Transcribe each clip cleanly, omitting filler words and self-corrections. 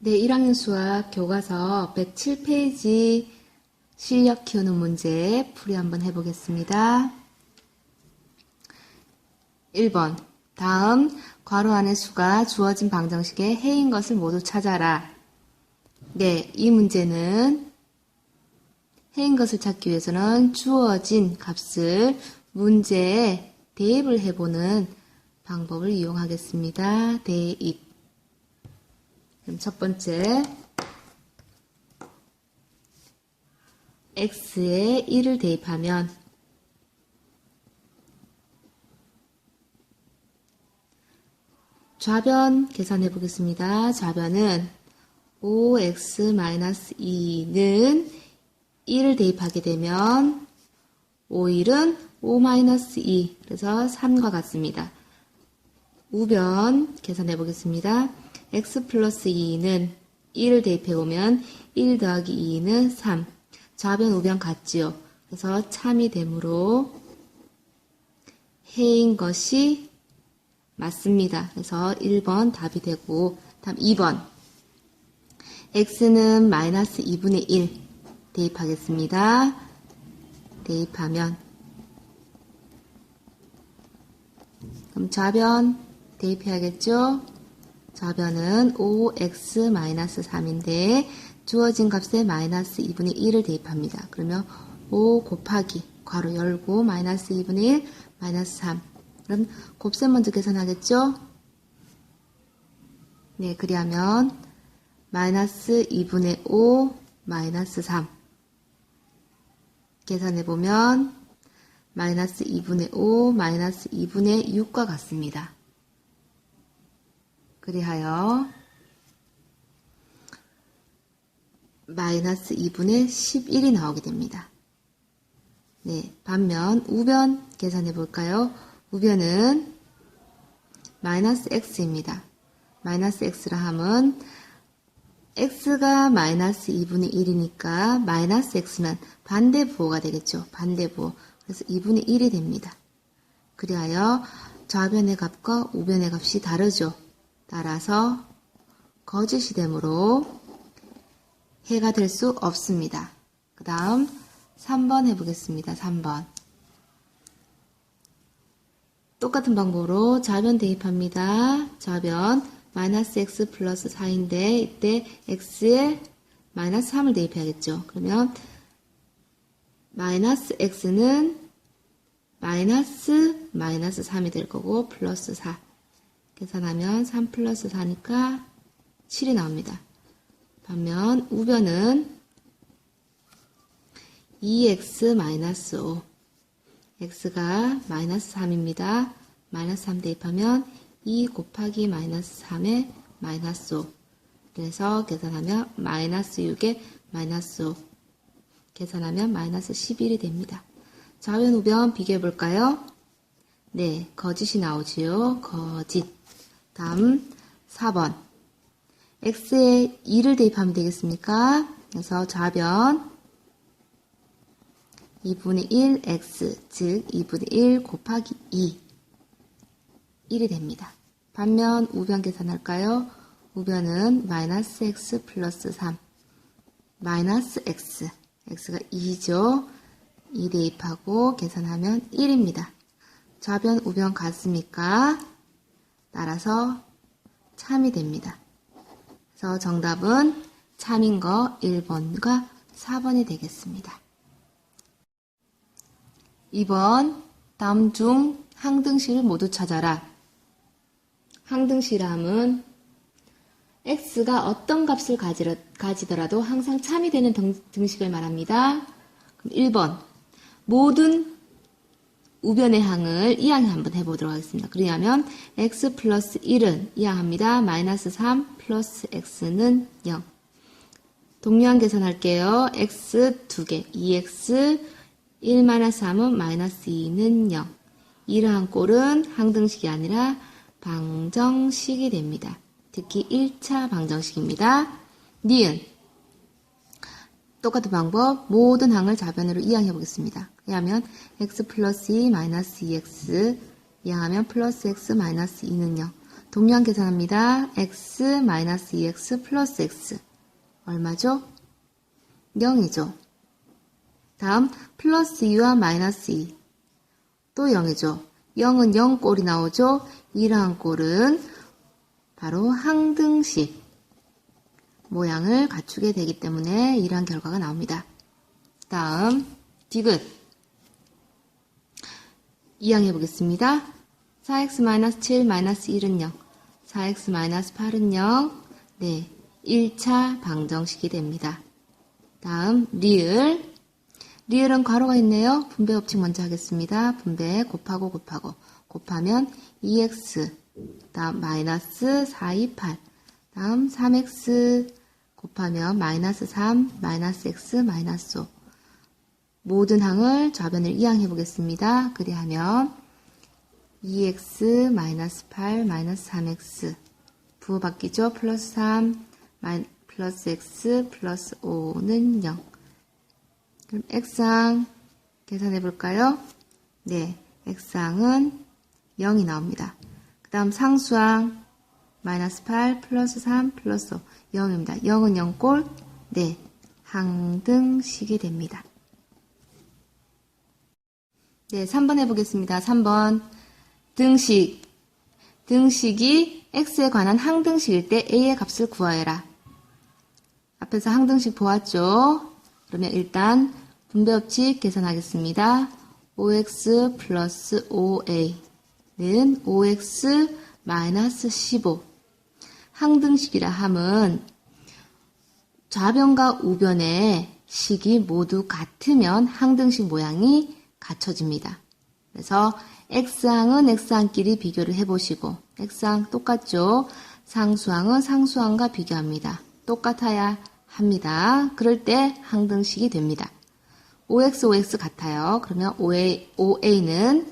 네, 1학년 수학 교과서 107페이지 실력 키우는 문제 풀이 한번 해보겠습니다. 1번. 다음 괄호 안의 수가 주어진 방정식의 해인 것을 모두 찾아라. 네, 이 문제는 해인 것을 찾기 위해서는 주어진 값을 문제에 대입을 해보는 방법을 이용하겠습니다. 대입. 그럼 첫 번째, x에 1을 대입하면 좌변 계산해 보겠습니다. 좌변은 5x-2는 1을 대입하게 되면 5일은 5-2, 그래서 3과 같습니다. 우변 계산해 보겠습니다. x 플러스 2는 1을 대입해보면 1 더하기 2는 3. 좌변, 우변 같지요. 그래서 참이 되므로 해인 것이 맞습니다. 그래서 1번 답이 되고, 다음 2번. x는 마이너스 2분의 1 대입하겠습니다. 대입하면 그럼 좌변 대입해야겠죠? 좌변은 5x-3인데 주어진 값에 마이너스 2분의 1을 대입합니다. 그러면 5 곱하기 괄호 열고 마이너스 2분의 1 마이너스 3. 그럼 곱셈 먼저 계산하겠죠? 네, 그리하면 마이너스 2분의 5 마이너스 3 계산해보면 마이너스 2분의 5 마이너스 2분의 6과 같습니다. 그리하여 마이너스 2분의 11이 나오게 됩니다. 네, 반면 우변 계산해 볼까요? 우변은 마이너스 x입니다. 마이너스 x라 함은 x가 마이너스 2분의 1이니까 마이너스 x는 반대부호가 되겠죠. 반대부호. 그래서 2분의 1이 됩니다. 그리하여 좌변의 값과 우변의 값이 다르죠. 따라서 거짓이 되므로 해가 될 수 없습니다. 그 다음 3번 해보겠습니다. 3번. 똑같은 방법으로 좌변 대입합니다. 좌변 마이너스 x 플러스 4인데 이때 x에 마이너스 3을 대입해야겠죠. 그러면 마이너스 x는 마이너스 3이 될 거고 플러스 4 계산하면 3 플러스 4니까 7이 나옵니다. 반면 우변은 2x 마이너스 5 x가 마이너스 3입니다. 마이너스 3 대입하면 2 곱하기 마이너스 3에 마이너스 5 그래서 계산하면 마이너스 6에 마이너스 5 계산하면 마이너스 11이 됩니다. 좌변 우변 비교해 볼까요? 네, 거짓이 나오지요. 거짓. 다음 4번. x에 2를 대입하면 되겠습니까? 그래서 좌변 2분의 1 x, 즉 2분의 1 곱하기 2 1이 됩니다. 반면 우변 계산할까요? 우변은 마이너스 x 플러스 3 마이너스 x x가 2죠. 2 대입하고 계산하면 1입니다. 좌변 우변 같습니까? 따라서 참이 됩니다. 그래서 정답은 참인 거 1번과 4번이 되겠습니다. 2번. 다음 중 항등식을 모두 찾아라. 항등식이라면 x가 어떤 값을 가지더라도 항상 참이 되는 등식을 말합니다. 그럼 1번. 모든 우변의 항을 이항 한번 해보도록 하겠습니다. 그러면 x 플러스 1은 이항합니다. 마이너스 3 플러스 x는 0. 동류항 계산할게요. x 2개, 2x 1 마이너스 3은 마이너스 2는 0. 이러한 꼴은 항등식이 아니라 방정식이 됩니다. 특히 1차 방정식입니다. 니은. 똑같은 방법 모든 항을 좌변으로 이항해 보겠습니다. 이하면 x 플러스 2 마이너스 2x 이항하면 플러스 x 마이너스 2는 0. 동량 계산합니다. x 마이너스 2x 플러스 x 얼마죠? 0이죠. 다음 플러스 2와 마이너스 2 또 0이죠. 0은 0꼴이 나오죠. 이러한 꼴은 바로 항등식 모양을 갖추게 되기 때문에 이러한 결과가 나옵니다. 다음 디귿 이항해 보겠습니다. 4x-7 1은 0, 4x-8은 0, 네, 1차 방정식이 됩니다. 다음 리을은 괄호가 있네요. 분배 법칙 먼저 하겠습니다. 분배 곱하면 2x, 다음 마이너스 4, 2, 8, 다음 3x 곱하면 마이너스 3, 마이너스 x, 마이너스 5. 모든 항을 좌변을 이항해 보겠습니다. 그리하면 2x 마이너스 8 마이너스 3x 부호 바뀌죠. 플러스 3 플러스 x 플러스 5는 0. 그럼 x항 계산해 볼까요? 네, x항은 0이 나옵니다. 그 다음 상수항 마이너스 8 플러스 3 플러스 5 0입니다. 0은 0꼴, 네, 항등식이 됩니다. 네, 3번 해보겠습니다. 3번 등식이 x에 관한 항등식일 때 a의 값을 구하여라. 앞에서 항등식 보았죠? 그러면 일단 분배법칙 계산하겠습니다. 5x 플러스 5a는 5x 마이너스 15. 항등식이라 함은 좌변과 우변의 식이 모두 같으면 항등식 모양이 갖춰집니다. 그래서 x항은 x항끼리 비교를 해보시고 x항 똑같죠? 상수항은 상수항과 비교합니다. 똑같아야 합니다. 그럴 때 항등식이 됩니다. 5x, 5x 같아요. 그러면 5a는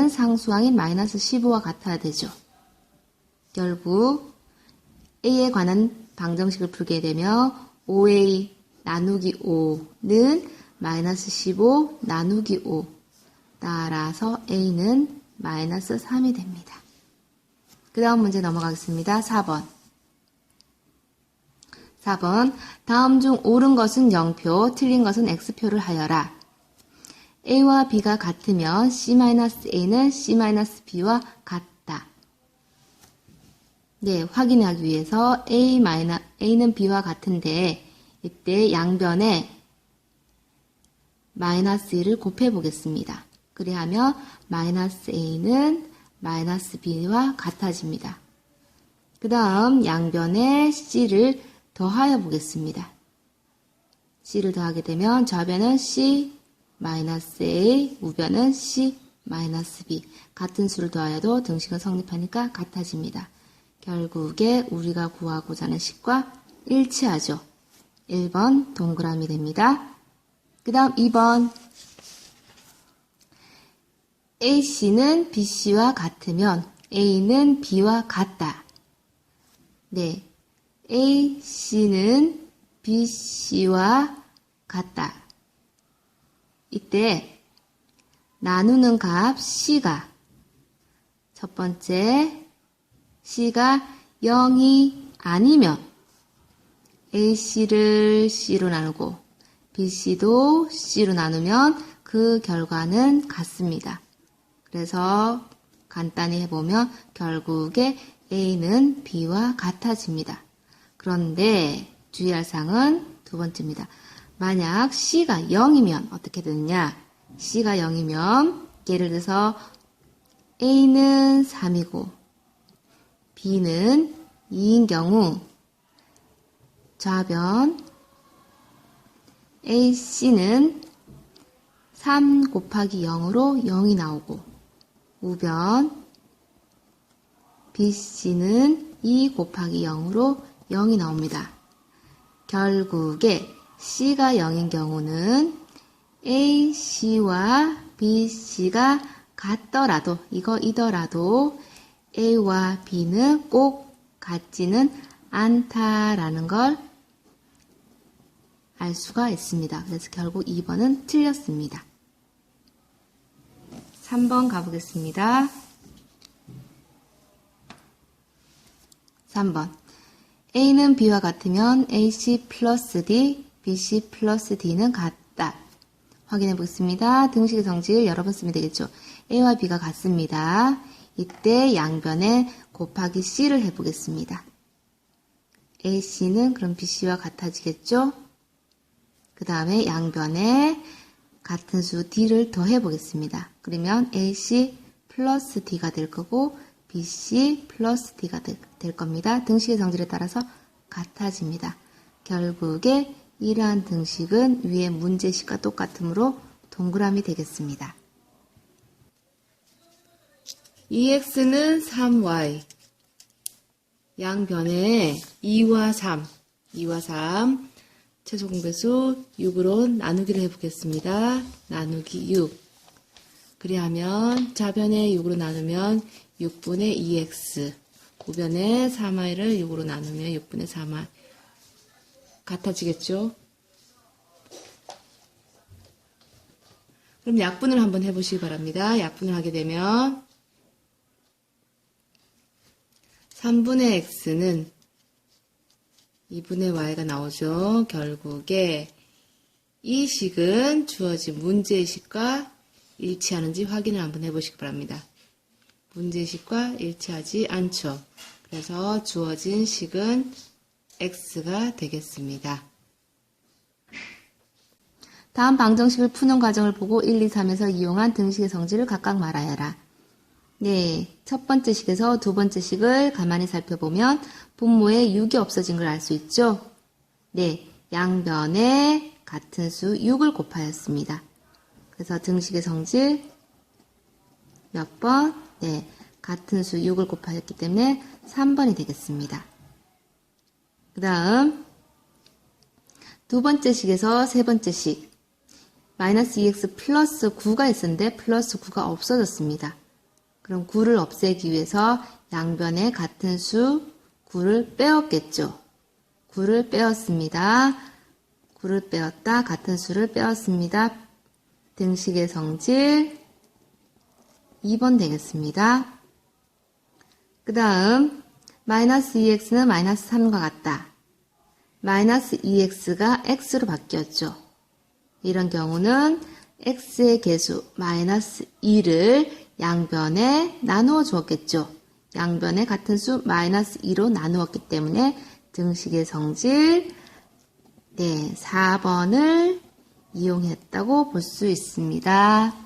상수항인 마이너스 15와 같아야 되죠. 결국 a에 관한 방정식을 풀게 되면 5a 나누기 5는 마이너스 15 나누기 5 따라서 a는 마이너스 3이 됩니다. 그 다음 문제 넘어가겠습니다. 4번 다음 중 옳은 것은 0표, 틀린 것은 x표를 하여라. a와 b가 같으면 c-a는 c-b와 같다. 네, 확인하기 위해서 a는 b와 같은데 이때 양변에 마이너스 1을 곱해 보겠습니다. 그리하면 마이너스 a는 마이너스 b와 같아집니다. 그 다음 양변에 c를 더하여 보겠습니다. c를 더하게 되면 좌변은 c 마이너스 a, 우변은 c 마이너스 b. 같은 수를 더하여도 등식은 성립하니까 같아집니다. 결국에 우리가 구하고자 하는 식과 일치하죠. 1번 동그라미 됩니다. 그 다음 2번 AC는 BC와 같으면 A는 B와 같다. 네, AC는 BC와 같다. 이때 나누는 값 C가 첫 번째 C가 0이 아니면 AC를 C로 나누고 BC도 C로 나누면 그 결과는 같습니다. 그래서 간단히 해보면 결국에 A는 B와 같아집니다. 그런데 주의할 사항은 두 번째입니다. 만약 C가 0이면 어떻게 되느냐? C가 0이면 예를 들어서 A는 3이고 B는 2인 경우 좌변 AC는 3 곱하기 0으로 0이 나오고 우변 BC는 2 곱하기 0으로 0이 나옵니다. 결국에 C가 0인 경우는 AC와 BC가 같더라도 이더라도 A와 B는 꼭 같지는 않다라는 걸 알 수가 있습니다. 그래서 결국 2번은 틀렸습니다. 3번 가보겠습니다. 3번. A는 B와 같으면 AC 플러스 D, BC 플러스 D는 같다. 확인해 보겠습니다. 등식의 성질 여러 번 쓰면 되겠죠. A와 B가 같습니다. 이때 양변에 곱하기 C를 해보겠습니다. AC는 그럼 BC와 같아지겠죠? 그 다음에 양변에 같은 수 D를 더해 보겠습니다. 그러면 AC 플러스 D가 될 거고 BC 플러스 D가 될 겁니다. 등식의 성질에 따라서 같아집니다. 결국에 이러한 등식은 위의 문제식과 똑같으므로 동그라미 되겠습니다. EX는 3Y, 양변에 2와 3, 최소 공배수 6으로 나누기를 해보겠습니다. 나누기 6. 그리하면 좌변에 6으로 나누면 6분의 2x, 우변에 3y를 6으로 나누면 6분의 3y. 같아지겠죠? 그럼 약분을 한번 해보시기 바랍니다. 약분을 하게 되면 3분의 x는 2분의 y가 나오죠. 결국에 이 식은 주어진 문제식과 일치하는지 확인을 한번 해보시기 바랍니다. 문제식과 일치하지 않죠. 그래서 주어진 식은 x가 되겠습니다. 다음 방정식을 푸는 과정을 보고 1, 2, 3에서 이용한 등식의 성질을 각각 말하여라. 네, 첫 번째 식에서 두 번째 식을 가만히 살펴보면 분모에 6이 없어진 걸 알 수 있죠? 네, 양변에 같은 수 6을 곱하였습니다. 그래서 등식의 성질 몇 번? 네, 같은 수 6을 곱하였기 때문에 3번이 되겠습니다. 그 다음 두 번째 식에서 세 번째 식 마이너스 2x 플러스 9가 있었는데 플러스 9가 없어졌습니다. 그럼 9를 없애기 위해서 양변에 같은 수 9를 빼었겠죠. 9를 빼었습니다. 9를 빼었다. 같은 수를 빼었습니다. 등식의 성질 2번 되겠습니다. 그 다음 마이너스 2x는 마이너스 3과 같다. 마이너스 2x가 x로 바뀌었죠. 이런 경우는 x의 개수 마이너스 2를 양변에 나누어 주었겠죠. 양변에 같은 수 마이너스 2로 나누었기 때문에 등식의 성질 4번을 이용했다고 볼 수 있습니다.